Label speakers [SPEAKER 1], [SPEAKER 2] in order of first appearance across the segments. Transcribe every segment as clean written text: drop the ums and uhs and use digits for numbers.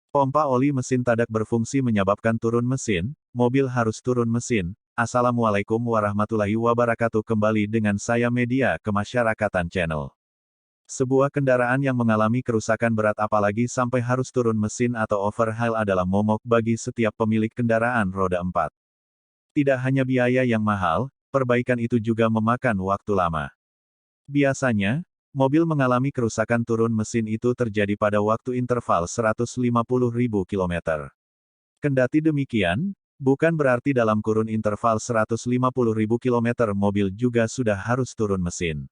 [SPEAKER 1] Pompa oli mesin tadak berfungsi menyebabkan turun mesin, mobil harus turun mesin. Assalamualaikum warahmatullahi wabarakatuh. Kembali dengan saya Media Kemasyarakatan Channel. Sebuah kendaraan yang mengalami kerusakan berat apalagi sampai harus turun mesin atau overhaul adalah momok bagi setiap pemilik kendaraan roda 4. Tidak hanya biaya yang mahal, perbaikan itu juga memakan waktu lama. Biasanya, mobil mengalami kerusakan turun mesin itu terjadi pada waktu interval 150.000 km. Kendati demikian, bukan berarti dalam kurun interval 150.000 km mobil juga sudah harus turun mesin.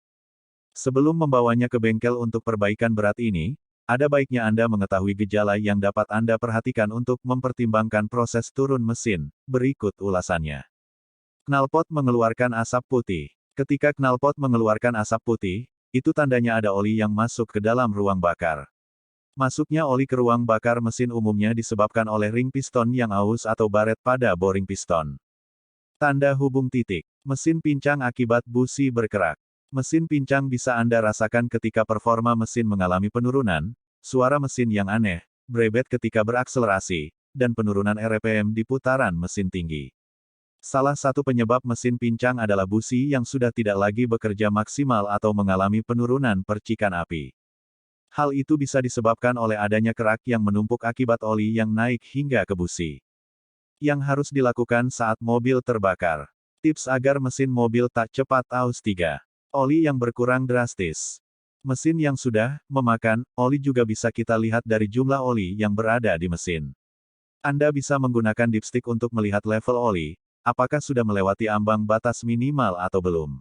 [SPEAKER 1] Sebelum membawanya ke bengkel untuk perbaikan berat ini, ada baiknya Anda mengetahui gejala yang dapat Anda perhatikan untuk mempertimbangkan proses turun mesin. Berikut ulasannya. Knalpot mengeluarkan asap putih. Ketika knalpot mengeluarkan asap putih, itu tandanya ada oli yang masuk ke dalam ruang bakar. Masuknya oli ke ruang bakar mesin umumnya disebabkan oleh ring piston yang aus atau baret pada boring piston. Tanda hubung titik. Mesin pincang akibat busi berkerak. Mesin pincang bisa Anda rasakan ketika performa mesin mengalami penurunan, suara mesin yang aneh, brebet ketika berakselerasi, dan penurunan RPM di putaran mesin tinggi. Salah satu penyebab mesin pincang adalah busi yang sudah tidak lagi bekerja maksimal atau mengalami penurunan percikan api. Hal itu bisa disebabkan oleh adanya kerak yang menumpuk akibat oli yang naik hingga ke busi. Yang harus dilakukan saat mobil terbakar. Tips agar mesin mobil tak cepat aus. 3. Oli yang berkurang drastis. Mesin yang sudah memakan oli juga bisa kita lihat dari jumlah oli yang berada di mesin. Anda bisa menggunakan dipstick untuk melihat level oli, apakah sudah melewati ambang batas minimal atau belum.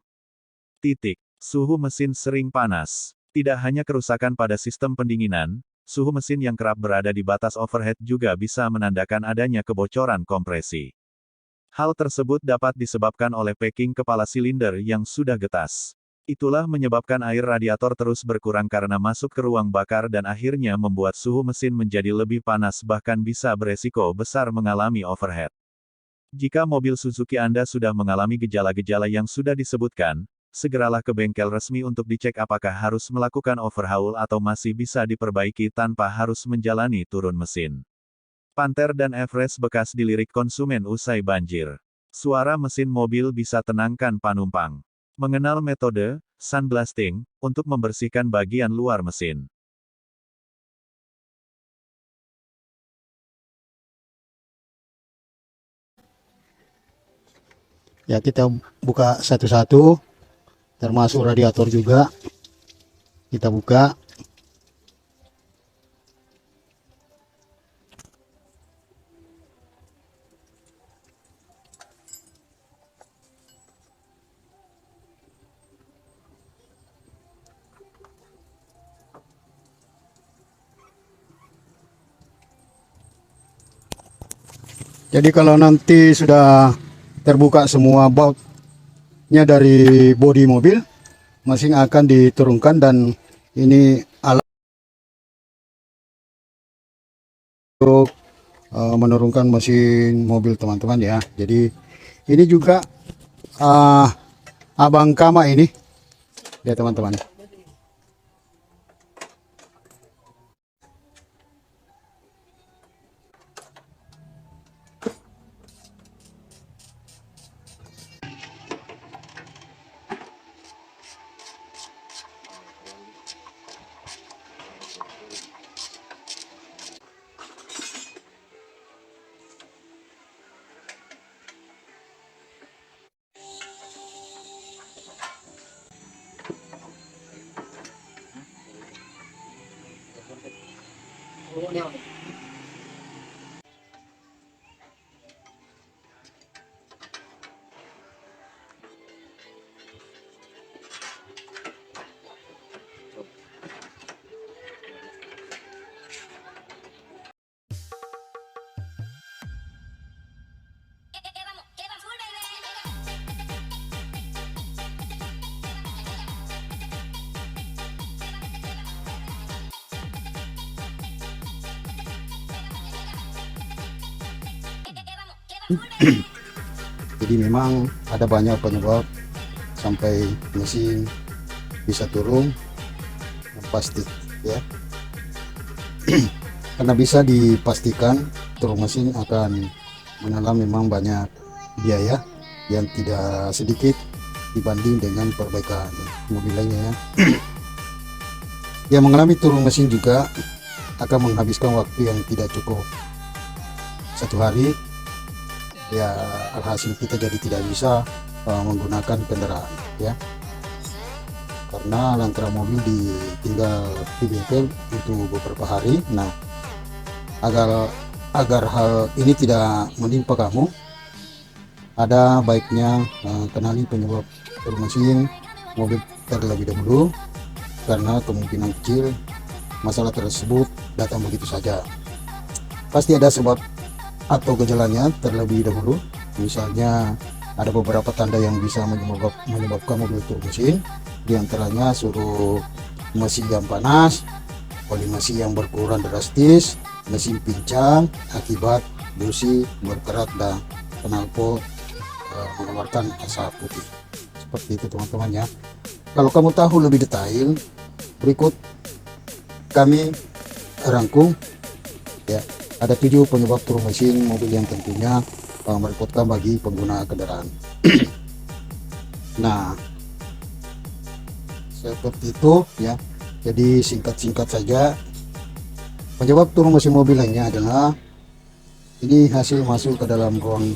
[SPEAKER 1] Titik. Suhu mesin sering panas. Tidak hanya kerusakan pada sistem pendinginan, suhu mesin yang kerap berada di batas overhead juga bisa menandakan adanya kebocoran kompresi. Hal tersebut dapat disebabkan oleh packing kepala silinder yang sudah getas. Itulah menyebabkan air radiator terus berkurang karena masuk ke ruang bakar dan akhirnya membuat suhu mesin menjadi lebih panas bahkan bisa beresiko besar mengalami overheat. Jika mobil Suzuki Anda sudah mengalami gejala-gejala yang sudah disebutkan, segeralah ke bengkel resmi untuk dicek apakah harus melakukan overhaul atau masih bisa diperbaiki tanpa harus menjalani turun mesin. Panther dan Everest bekas dilirik konsumen usai banjir. Suara mesin mobil bisa tenangkan penumpang. Mengenal metode sandblasting untuk membersihkan bagian luar mesin.
[SPEAKER 2] Ya, kita buka satu-satu, termasuk radiator juga. Kita buka. Jadi kalau nanti sudah terbuka semua bautnya dari bodi mobil, mesin akan diturunkan dan ini alat untuk menurunkan mesin mobil teman-teman ya. Jadi ini juga abang kama ini ya teman-teman. Jadi memang ada banyak penyebab sampai mesin bisa turun, yang pasti ya. karena bisa dipastikan turun mesin akan menelan memang banyak biaya yang tidak sedikit dibanding dengan perbaikan mobil lainnya ya. Yang mengalami turun mesin juga akan menghabiskan waktu yang tidak cukup 1 hari ya, alhasil kita jadi tidak bisa menggunakan kendaraan ya, karena lantaran mobil ditinggal di bengkel untuk beberapa hari. Nah, agar hal ini tidak menimpa kamu, ada baiknya kenali penyebab turun mesin mobil terlebih dahulu, karena kemungkinan kecil masalah tersebut datang begitu saja. Pasti ada sebab atau gejalanya terlebih dahulu. Misalnya ada beberapa tanda yang bisa menyebabkan mobil turun mesin, diantaranya suhu mesin yang panas, oli mesin yang berkurang drastis, mesin pincang akibat busi berkerat, dan knalpot mengeluarkan asap putih. Seperti itu teman-teman ya. Kalau kamu tahu lebih detail, berikut kami rangkum ya, ada 7 penyebab turun mesin mobil yang tentunya merepotkan bagi pengguna kendaraan. Nah, seperti itu ya. Jadi singkat-singkat saja, penyebab turun mesin mobil lainnya adalah ini hasil masuk ke dalam ruang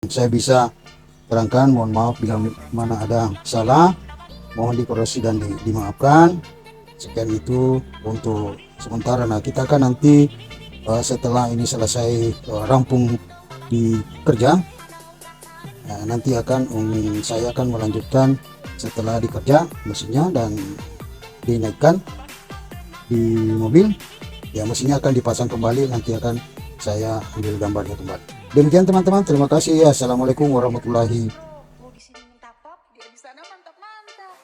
[SPEAKER 2] saya bisa terangkan. Mohon maaf bila mana ada salah, mohon dikoreksi dan dimaafkan. Sekian itu untuk sementara. Nah, kita akan nanti setelah ini selesai rampung dikerja, nanti saya akan melanjutkan setelah dikerja mesinnya dan dinaikkan di mobil, ya mesinnya akan dipasang kembali, nanti akan saya ambil gambarnya kembali. Demikian teman-teman, terima kasih. Assalamualaikum warahmatullahi wabarakatuh.
[SPEAKER 3] Mau di sini minta pop, dia di sana mantap-mantap.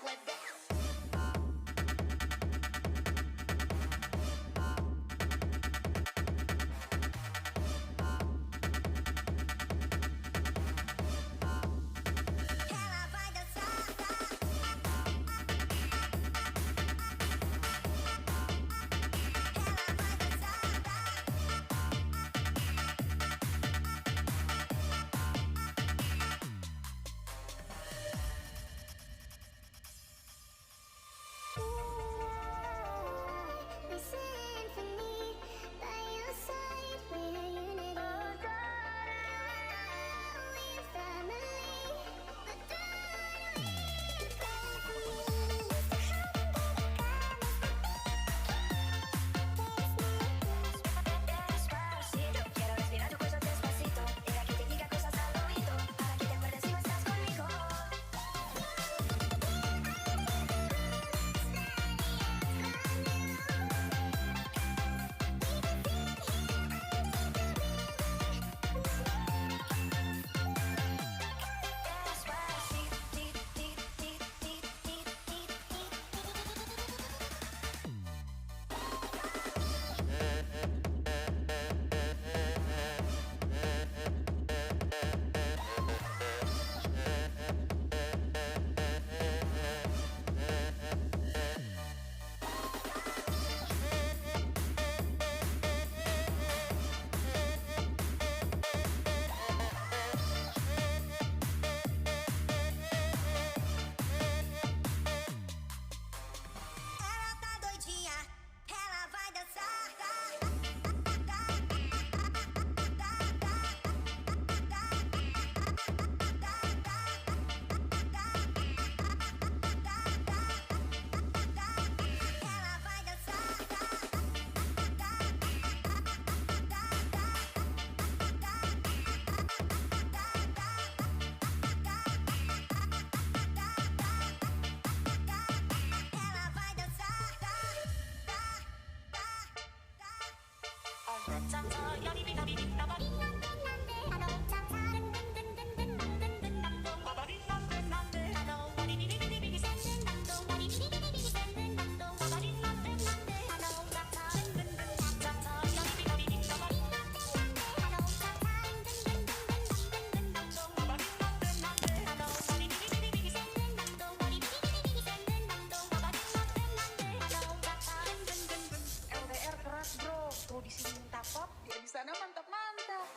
[SPEAKER 3] LDR keras bro, mau di sini minta pop, dia di sana mantap-mantap.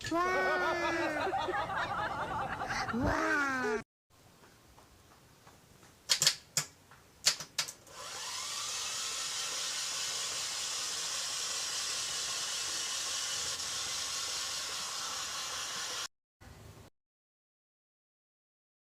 [SPEAKER 4] Wow. Wow.